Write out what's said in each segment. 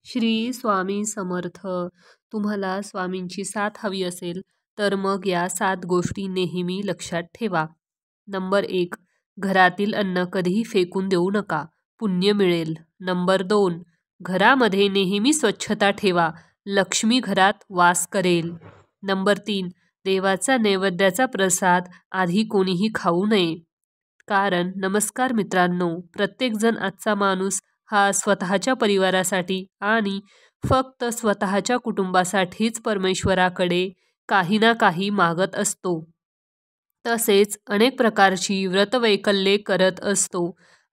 श्री स्वामी समर्थ. तुम्हाला स्वामींची साथ हवी असेल तर मग या 7 गोष्टी नेहमी लक्षात ठेवा. नंबर 1. घरातील अन्न कधीही फेकून देऊ नका, पुण्य मिळेल. नंबर 2. घरामध्ये नेहमी स्वच्छता ठेवा, लक्ष्मी घरात वास करेल. नंबर 3. देवाचा नैवेद्याचा प्रसाद आधी कोणीही खाऊ नये. कारण नमस्कार मित्रांनो, प्रत्येकजण आजचा माणूस हा स्वतःच्या परिवारासाठी आणि फक्त स्वतःच्या कुटुंबासाठीच परमेश्वराकडे काही ना काही मागत असतो. तसेच अनेक प्रकारची व्रतवैकल्ये करत असतो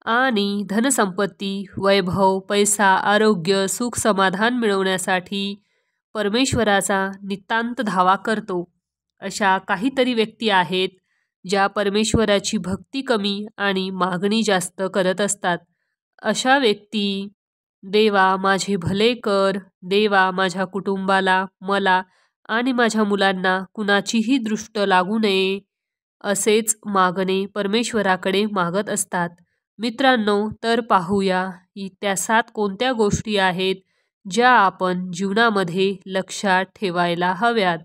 आणि धनसंपत्ती, वैभव, पैसा, आरोग्य, सुख, समाधान मिळवण्यासाठी परमेश्वराचा नितांत धावा करतो. अशा काहीतरी व्यक्ती आहेत ज्या परमेश्वराची भक्ती कमी आणि मागणी जास्त करत असतात. अशा व्यक्ती, देवा माझे भले कर, देवा माझ्या कुटुंबाला, मला आणि माझ्या मुलांना कुणाचीही दृष्ट लागू नये, असेच मागणे परमेश्वराकडे मागत असतात. मित्रांनो, तर पाहूया त्या 7 कोणत्या गोष्टी आहेत ज्या आपण जीवनामध्ये लक्षात ठेवायला हव्यात.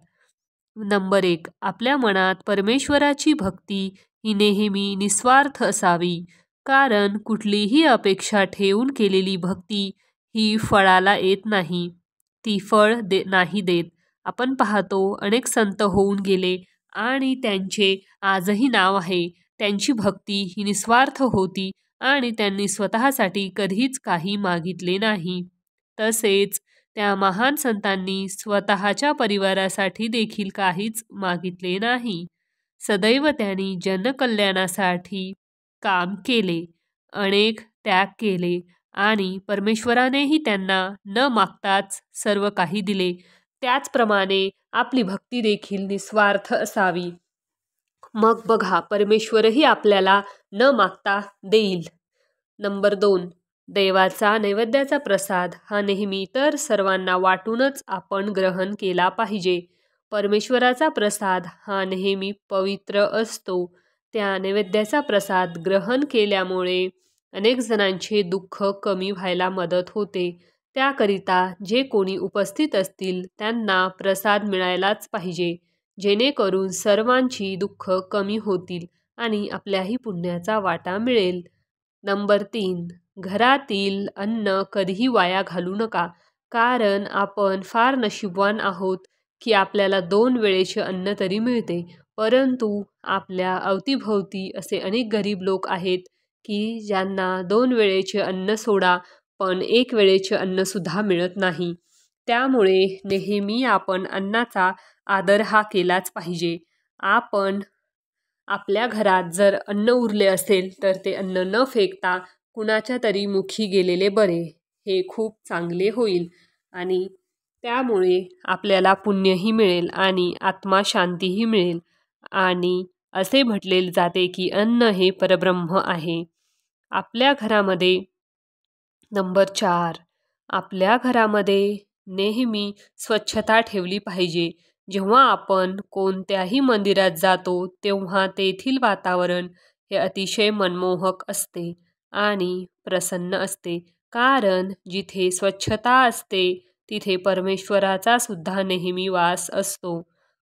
नंबर 1. आपल्या मनात परमेश्वराची भक्ती ही नेहमी निस्वार्थ असावी. कारण कुठलीही अपेक्षा ठेवून केलेली भक्ती ही फळाला येत नाही, ती फळ नाही देत. आपण पाहतो अनेक संत होऊन गेले आणि त्यांचे आजही नाव आहे. त्यांची भक्ती ही निस्वार्थ होती आणि त्यांनी स्वतःसाठी कधीच काही मागितले नाही. तसेच त्या महान संतांनी स्वतःच्या परिवारासाठी देखील काहीच मागितले नाही. सदैव त्यांनी जनकल्याणासाठी काम केले, अनेक त्याग केले आणि परमेश्वरानेही त्यांना न मागताच सर्व काही दिले. त्याचप्रमाणे आपली भक्ती देखील निस्वार्थ असावी. मग बघा, परमेश्वरही आपल्याला न मागता देईल. नंबर 2. देवाचा नैवेद्याचा प्रसाद हा नेहमी तर सर्वांना वाटूनच आपण ग्रहण केला पाहिजे. परमेश्वराचा प्रसाद हा नेहमी पवित्र असतो. त्या नैवेद्याचा प्रसाद ग्रहण केल्यामुळे अनेक जणांचे दुःख कमी व्हायला मदत होते. त्याकरिता जे कोणी उपस्थित असतील त्यांना प्रसाद मिळायलाच पाहिजे, जेणेकरून सर्वांची दुःख कमी होतील आणि आपल्याही पुण्याचा वाटा मिळेल. नंबर 3. घरातील अन्न कधीही वाया घालू नका. कारण आपण फार नशीबवान आहोत की आपल्याला 2 वेळेचे अन्न तरी मिळते. परंतु आपल्या अवतीभोवती असे अनेक गरीब लोक आहेत की ज्यांना 2 वेळेचे अन्न सोडा, पण 1 वेळेचे अन्नसुद्धा मिळत नाही. त्यामुळे नेहमी आपण अन्नाचा आदर हा केलाच पाहिजे. आपण आपल्या घरात जर अन्न उरले असेल तर ते अन्न न फेकता कुणाच्या तरी मुखी गेलेले बरे, हे खूप चांगले होईल आणि त्यामुळे आपल्याला पुण्यही मिळेल आणि आत्मा शांतीही मिळेल. आणि असे म्हटले जाते की अन्न हे परब्रह्म आहे. आपल्या घरामध्ये नंबर 4. आपल्या घरामध्ये नेहमी स्वच्छता ठेवली पाहिजे. जेव्हा आपण कोणत्याही मंदिरात जातो तेव्हा तेथील वातावरण हे अतिशय मनमोहक असते आणि प्रसन्न असते. कारण जिथे स्वच्छता असते तिथे परमेश्वराचा सुद्धा नेहमी वास असतो.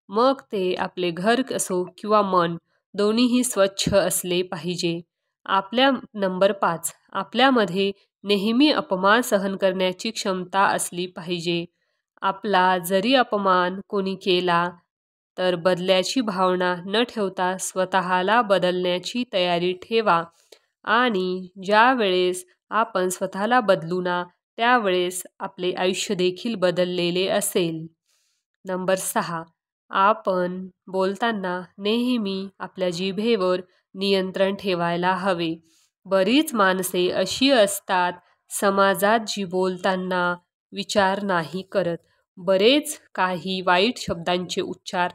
मग ते आपले घर असो किंवा मन, दोन्हीही स्वच्छ असले पाहिजे. नंबर 5. आपल्यामध्ये नेहमी अपमान सहन करण्याची क्षमता असली पाहिजे. आपला जरी अपमान कोणी केला तर बदल्याची भावना न ठेवता स्वतःला बदलण्याची तयारी ठेवा आणि ज्या वेळेस आपण स्वतःला बदलू ना, त्यावेळेस आपले आयुष्य देखील बदललेले असेल. नंबर 6. आपण बोलताना नेहमी आपल्या जिभेवर नियंत्रण ठेवायला हवे. बरीच माणसे अशी असतात, समाजात जी बोलताना विचार नाही करत, बरेच काही वाईट शब्दांचे उच्चार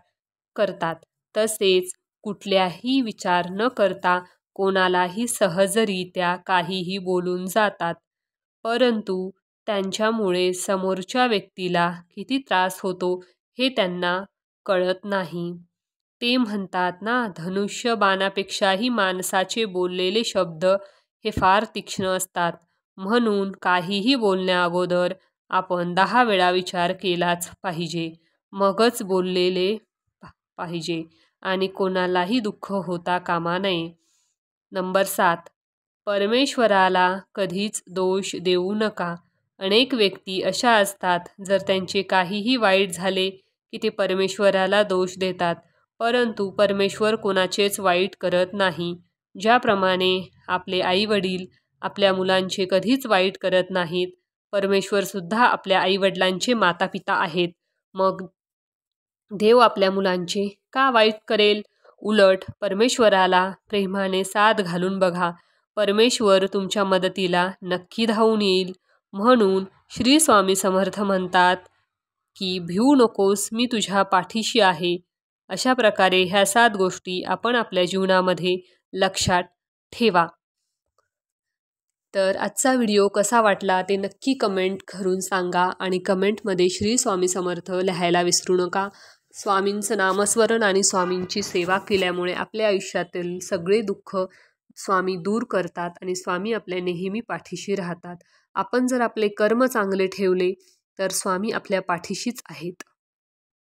करतात. तसेच कुठल्याही विचार न करता कोणालाही सहजरित्या काहीही बोलून जातात. परंतु त्यांच्यामुळे समोरच्या व्यक्तीला किती त्रास होतो हे त्यांना कळत नाही. ते म्हणतात ना, धनुष्य बाणापेक्षाही माणसाचे बोललेले शब्द हे फार तीक्ष्ण असतात. म्हणून काहीही बोलण्या अगोदर आपण 10 वेळा विचार केलाच पाहिजे, मगच बोललेले पाहिजे आणि कोणालाही दुःख होता कामा नये. नंबर 7, परमेश्वराला कधीच दोष देऊ नका. अनेक व्यक्ती अशा असतात, जर त्यांचे काहीही वाईट झाले की ते परमेश्वराला दोष देतात, परंतु परमेश्वर कोणाचेच वाईट करत नाही. ज्याप्रमाणे आपले आईवडील आपल्या मुलांचे कधीच वाईट करत नाहीत, परमेश्वरसुद्धा आपल्या आईवडिलांचे मातापिता आहेत. मग देव आपल्या मुलांचे का वाईट करेल? उलट परमेश्वराला प्रेमाने साथ घालून बघा, परमेश्वर तुमच्या मदतीला नक्की धावून येईल. म्हणून श्री स्वामी समर्थ म्हणतात की भिवू नकोस, मी तुझ्या पाठीशी आहे. अशा प्रकारे ह्या 7 गोष्टी आपण आपल्या जीवनामध्ये लक्षात ठेवा. तर आजचा व्हिडिओ कसा वाटला ते नक्की कमेंट करून सांगा आणि कमेंटमध्ये श्री स्वामी समर्थ लिहायला विसरू नका. स्वामींचं नामस्मरण आणि स्वामींची सेवा केल्यामुळे आपल्या आयुष्यातील सगळे दुःख स्वामी दूर करतात आणि स्वामी आपल्या नेहमी पाठीशी राहतात. आपण जर आपले कर्म चांगले ठेवले तर स्वामी आपल्या पाठीशीच आहेत.